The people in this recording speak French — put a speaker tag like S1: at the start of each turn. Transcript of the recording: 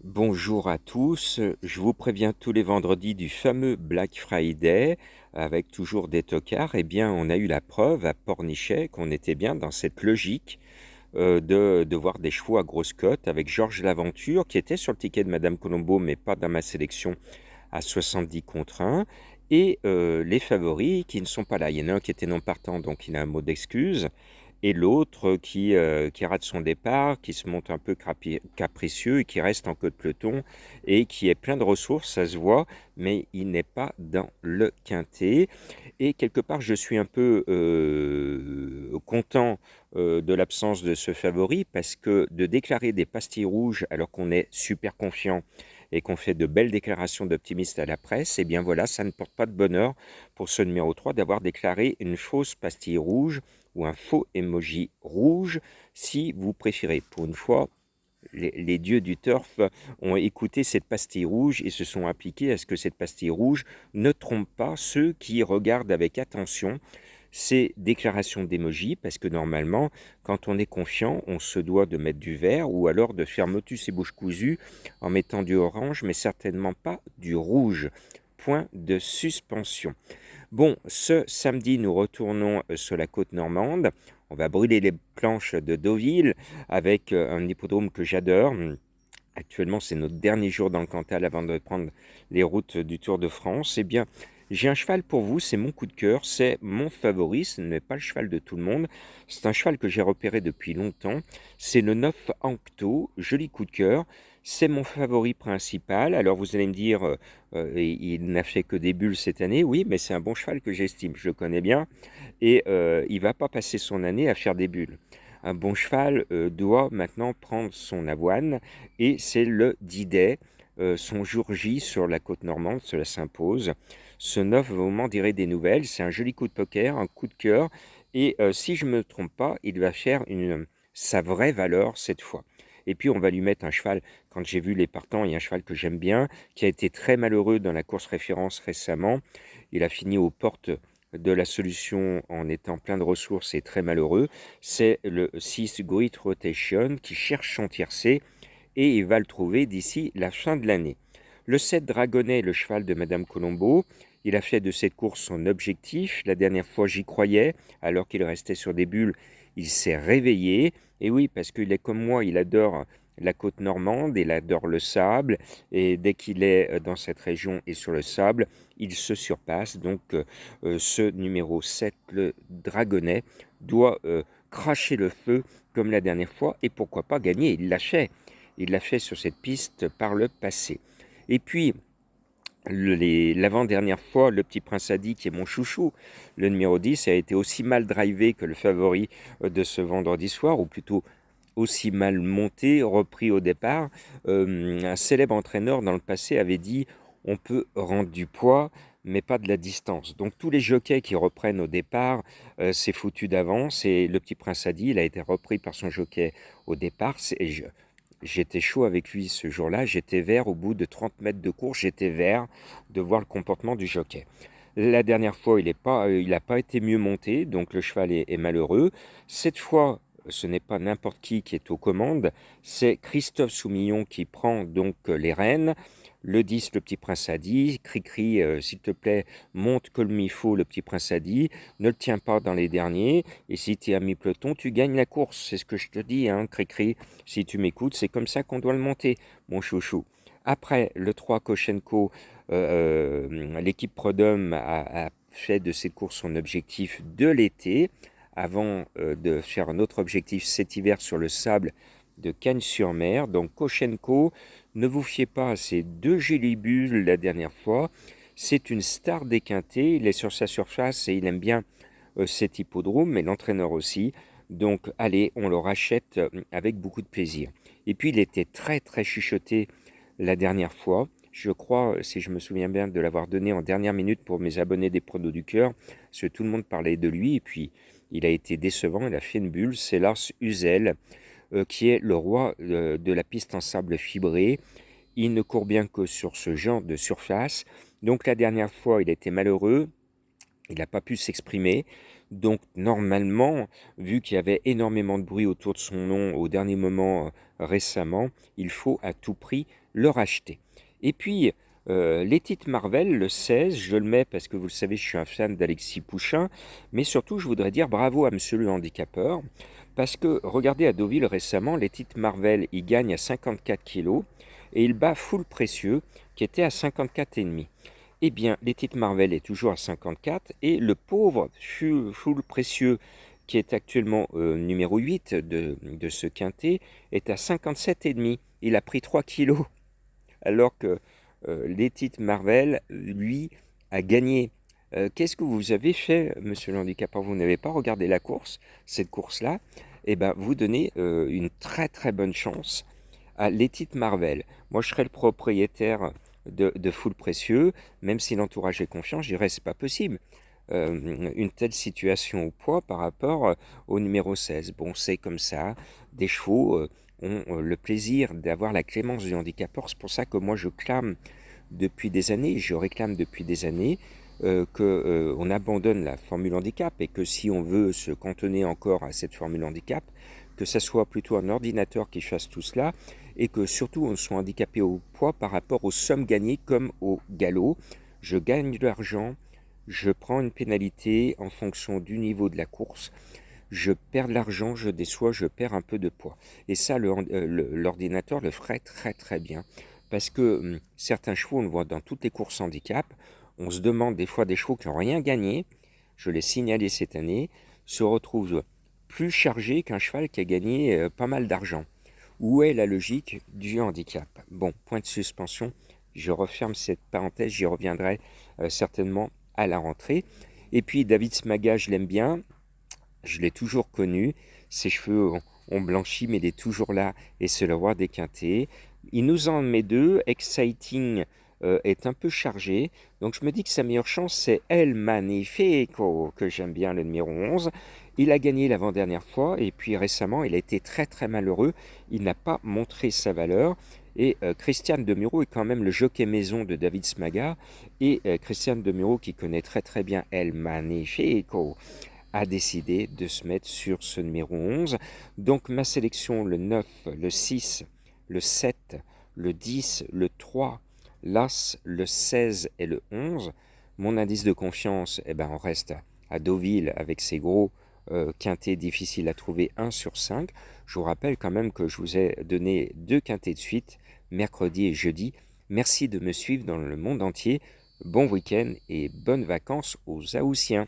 S1: Bonjour à tous, je vous préviens tous les vendredis du fameux Black Friday avec toujours des tocards. Eh bien, on a eu la preuve à Pornichet qu'on était bien dans cette logique de voir des chevaux à grosse cote avec Georges Laventure qui était sur le ticket de Madame Colombo mais pas dans ma sélection à 70 contre 1 et les favoris qui ne sont pas là. Il y en a un qui était non partant donc il a un mot d'excuse et l'autre qui rate son départ, qui se monte un peu capricieux et qui reste en queue de peloton et qui est plein de ressources, ça se voit, mais il n'est pas dans le quintet. Et quelque part, je suis un peu content de l'absence de ce favori parce que de déclarer des pastilles rouges alors qu'on est super confiant et qu'on fait de belles déclarations d'optimistes à la presse, eh bien voilà, ça ne porte pas de bonheur pour ce numéro 3 d'avoir déclaré une fausse pastille rouge ou un faux emoji rouge, si vous préférez. Pour une fois, les dieux du turf ont écouté cette pastille rouge et se sont appliqués à ce que cette pastille rouge ne trompe pas ceux qui regardent avec attention ces déclarations d'emoji, parce que normalement, quand on est confiant, on se doit de mettre du vert ou alors de faire motus et bouche cousue en mettant du orange, mais certainement pas du rouge. Point de suspension. Bon, ce samedi, nous retournons sur la côte normande. On va brûler les planches de Deauville avec un hippodrome que j'adore. Actuellement, c'est notre dernier jour dans le Cantal avant de prendre les routes du Tour de France. Eh bien, j'ai un cheval pour vous, c'est mon coup de cœur, c'est mon favori, ce n'est pas le cheval de tout le monde. C'est un cheval que j'ai repéré depuis longtemps. C'est le 9 Ancto, joli coup de cœur. C'est mon favori principal. Alors vous allez me dire, il n'a fait que des bulles cette année. Oui, mais c'est un bon cheval que j'estime, je le connais bien. Et il ne va pas passer son année à faire des bulles. Un bon cheval doit maintenant prendre son avoine et c'est le D-Day, son jour J sur la côte normande, cela s'impose. Ce 9 vous m'en direz des nouvelles, c'est un joli coup de poker, un coup de cœur, et si je ne me trompe pas, il va faire sa vraie valeur cette fois. Et puis on va lui mettre un cheval, quand j'ai vu les partants, il y a un cheval que j'aime bien, qui a été très malheureux dans la course référence récemment. Il a fini aux portes de la solution en étant plein de ressources et très malheureux. C'est le 6 Great Rotation qui cherche son tiercé et il va le trouver d'ici la fin de l'année. Le 7 Dragonnet, le cheval de Madame Colombo, il a fait de cette course son objectif. La dernière fois, j'y croyais, alors qu'il restait sur des bulles, il s'est réveillé. Et oui, parce qu'il est comme moi, il adore la côte normande, il adore le sable, et dès qu'il est dans cette région et sur le sable, il se surpasse. Donc ce numéro 7, le Dragonnet, doit cracher le feu comme la dernière fois, et pourquoi pas gagner, il l'a fait. Il l'a fait sur cette piste par le passé. Et puis, l'avant-dernière fois, le Petit Prince Adi, qui est mon chouchou, le numéro 10, a été aussi mal drivé que le favori de ce vendredi soir, ou plutôt aussi mal monté, repris au départ. Un célèbre entraîneur dans le passé avait dit on peut rendre du poids, mais pas de la distance. Donc tous les jockeys qui reprennent au départ, c'est foutu d'avance. Et le Petit Prince Adi, il a été repris par son jockey au départ. J'étais chaud avec lui ce jour-là, j'étais vert au bout de 30 mètres de course, j'étais vert de voir le comportement du jockey. La dernière fois, il n'a pas été mieux monté, donc le cheval est malheureux. Cette fois, ce n'est pas n'importe qui est aux commandes, c'est Christophe Soumillon qui prend donc les rênes. Le 10, le Petit Prince a dit, Cricri, s'il te plaît, monte comme il faut, le Petit Prince a dit, ne le tiens pas dans les derniers, et si tu es à mi-peloton, tu gagnes la course, c'est ce que je te dis, hein, Cricri, si tu m'écoutes, c'est comme ça qu'on doit le monter, mon chouchou. Après, le 3, Koshenko, l'équipe Prodhomme a fait de cette course son objectif de l'été, avant de faire un autre objectif cet hiver sur le sable de Cagnes-sur-Mer. Donc Koshenko, ne vous fiez pas à ces deux gélibules la dernière fois. C'est une star des quintés, il est sur sa surface et il aime bien cet hippodrome, mais l'entraîneur aussi. Donc allez, on le rachète avec beaucoup de plaisir. Et puis il était très très chuchoté la dernière fois. Je crois, si je me souviens bien, de l'avoir donné en dernière minute pour mes abonnés des Pronos du Cœur, parce que tout le monde parlait de lui, et puis il a été décevant, il a fait une bulle. C'est Lars Uzel, qui est le roi de la piste en sable fibré. Il ne court bien que sur ce genre de surface. Donc la dernière fois, il était malheureux, il n'a pas pu s'exprimer. Donc normalement, vu qu'il y avait énormément de bruit autour de son nom au dernier moment récemment, il faut à tout prix le racheter. Et puis, les titres Marvel, le 16, je le mets parce que vous le savez, je suis un fan d'Alexis Pouchin, mais surtout, je voudrais dire bravo à Monsieur le handicapeur, parce que regardez à Deauville récemment, les titres Marvel, il gagne à 54 kilos et il bat Full Précieux qui était à 54,5. Eh bien, les titres Marvel est toujours à 54 et le pauvre Full Précieux, qui est actuellement numéro 8 de ce quintet, est à 57,5. Il a pris 3 kilos, alors que les titres Marvel, lui, a gagné. Qu'est-ce que vous avez fait, monsieur le handicapeur? Vous n'avez pas regardé la course, cette course-là? Eh bien, vous donnez une très très bonne chance à les titres Marvel. Moi, je serais le propriétaire de Full Précieux, même si l'entourage est confiant, je dirais c'est pas possible. Une telle situation au poids par rapport au numéro 16. Bon, c'est comme ça. Des chevaux ont le plaisir d'avoir la clémence du handicapeur. C'est pour ça que moi je clame depuis des années, je réclame depuis des années qu'on abandonne la formule handicap et que si on veut se cantonner encore à cette formule handicap, que ça soit plutôt un ordinateur qui fasse tout cela et que surtout on soit handicapé au poids par rapport aux sommes gagnées comme au galop. Je gagne de l'argent, je prends une pénalité en fonction du niveau de la course, je perds de l'argent, je déçois, je perds un peu de poids. Et ça, l'ordinateur le ferait très très bien. Parce que certains chevaux, on le voit dans toutes les courses handicap, on se demande des fois des chevaux qui n'ont rien gagné, je l'ai signalé cette année, se retrouvent plus chargés qu'un cheval qui a gagné pas mal d'argent. Où est la logique du handicap? Bon, point de suspension, je referme cette parenthèse, j'y reviendrai certainement à la rentrée. Et puis David Smaga, je l'aime bien, je l'ai toujours connu, ses cheveux ont blanchi, mais il est toujours là, et c'est le roi des quintés. Il nous en met deux, Exciting est un peu chargé, donc je me dis que sa meilleure chance c'est El Magnifico, que j'aime bien, le numéro 11. Il a gagné l'avant-dernière fois, et puis récemment il a été très très malheureux, il n'a pas montré sa valeur, et Christian Demuro est quand même le jockey maison de David Smaga, et Christian Demuro qui connaît très très bien El Magnifico a décidé de se mettre sur ce numéro 11. Donc ma sélection, le 9, le 6, le 7, le 10, le 3, l'As, le 16 et le 11. Mon indice de confiance, eh ben, on reste à Deauville avec ses gros quintés difficiles à trouver, 1 sur 5. Je vous rappelle quand même que je vous ai donné 2 quintés de suite, mercredi et jeudi. Merci de me suivre dans le monde entier. Bon week-end et bonnes vacances aux Aoussiens.